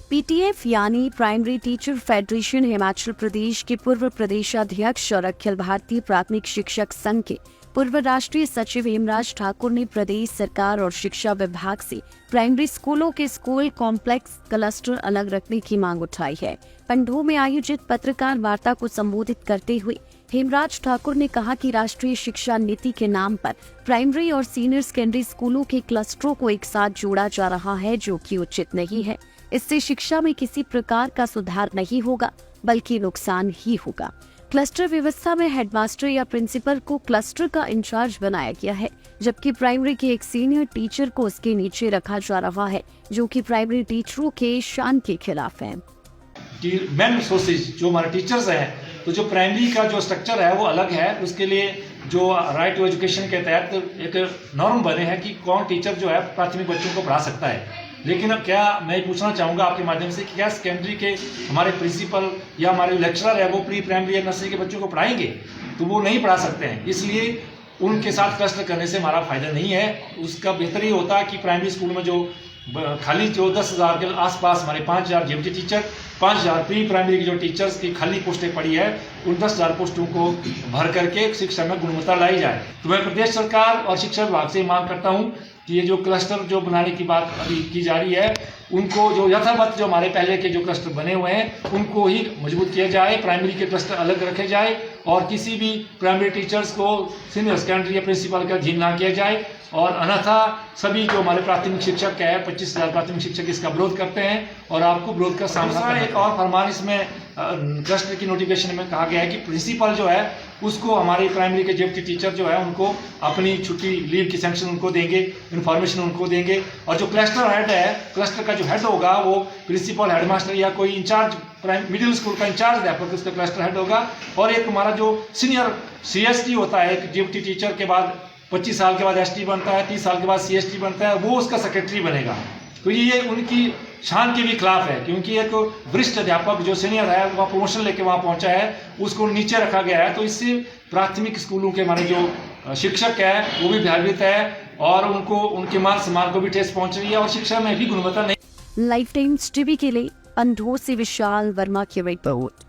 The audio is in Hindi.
पीटीएफ यानी primary teacher federation Himachal Pradesh के पूर्व प्रदेशाध्यक्ष और अखिल भारतीय प्राथमिक शिक्षक संघ के पूर्व राष्ट्रीय सचिव हेमराज ठाकुर ने प्रदेश सरकार और शिक्षा विभाग से प्राइमरी स्कूलों के स्कूल कॉम्प्लेक्स क्लस्टर अलग रखने की मांग उठाई है। पंडोह में आयोजित पत्रकार वार्ता को संबोधित करते हुए हेमराज ठाकुर ने कहा कि राष्ट्रीय शिक्षा नीति के नाम पर प्राइमरी और सीनियर सेकेंडरी स्कूलों के क्लस्टरों को एक साथ जोड़ा जा रहा है, जो कि उचित नहीं है। इससे शिक्षा में किसी प्रकार का सुधार नहीं होगा बल्कि नुकसान ही होगा। क्लस्टर व्यवस्था में हेडमास्टर या प्रिंसिपल को क्लस्टर का इंचार्ज बनाया गया है, जबकि प्राइमरी के एक सीनियर टीचर को उसके नीचे रखा जा रहा है, जो कि प्राइमरी टीचरों के शान के खिलाफ है। मैन रिसोर्सेज जो हमारे टीचर्स हैं, तो जो प्राइमरी का जो स्ट्रक्चर है वो अलग है। उसके लिए जो राइट टू एजुकेशन के तहत एक नॉर्म बने हैं कि कौन टीचर जो है प्राथमिक बच्चों को पढ़ा सकता है। लेकिन अब क्या मैं पूछना चाहूँगा आपके माध्यम से कि क्या सेकेंडरी के हमारे प्रिंसिपल या हमारे लेक्चरर है वो प्री प्राइमरी या नर्सरी के बच्चों को पढ़ाएंगे? तो वो नहीं पढ़ा सकते हैं, इसलिए उनके साथ क्लस्टर करने से हमारा फायदा नहीं है। उसका बेहतर ये होता है कि प्राइमरी स्कूल में जो खाली जो 10,000 के आसपास हमारे 5,000 जेबीटी टीचर, 5,000 प्री प्राइमरी की जो टीचर्स की खाली पोस्टें पड़ी है, उन 10,000 पोस्टों को भर करके शिक्षा में गुणवत्ता लाई जाए। तो मैं प्रदेश सरकार और शिक्षा विभाग से मांग करता हूँ कि ये जो क्लस्टर जो बनाने की बात अभी की जा रही है, उनको जो यथावत जो हमारे पहले के जो क्लस्टर बने हुए हैं उनको ही मजबूत किया जाए। प्राइमरी के क्लस्टर अलग रखे जाए और किसी भी प्राइमरी टीचर्स को सीनियर सेकेंडरी या प्रिंसिपल का अधीन ना किया जाए। और अन्यथा सभी जो हमारे प्राथमिक शिक्षक है, 25,000 प्राथमिक शिक्षक इसका विरोध करते हैं और आपको विरोध का सामना करना। एक और फरमान इसमें क्लस्टर की नोटिफिकेशन में कहा गया है कि प्रिंसिपल जो है उसको हमारे प्राइमरी के जेबीटी टीचर जो है उनको अपनी छुट्टी लीव की सैंक्शन उनको देंगे, इन्फॉर्मेशन उनको देंगे। और जो क्लस्टर हेड है, क्लस्टर का जो हेड होगा वो प्रिंसिपल, हेडमास्टर या कोई इंचार्ज मिडिल स्कूल का इंचार्ज अध्यापक उसका क्लस्टर हेड होगा। और एक हमारा जो सीनियर सीएसटी होता है, एक जेबीटी टीचर के बाद 25 साल के बाद एसटी बनता है, 30 साल के बाद सीएसटी बनता है, वो उसका सेक्रेटरी बनेगा। तो ये उनकी शान के भी खिलाफ है, क्योंकि एक वरिष्ठ अध्यापक जो सीनियर है वहाँ प्रमोशन लेके वहाँ पहुँचा है, उसको नीचे रखा गया है। तो इससे प्राथमिक स्कूलों के हमारे जो शिक्षक है वो भी भयभीत है और उनको उनके मान सम्मान को भी ठेस पहुँच रही है और शिक्षा में भी गुणवत्ता नहीं। लाइफ टाइम्स टीवी के लिए पंडोह से विशाल वर्मा की रिपोर्ट।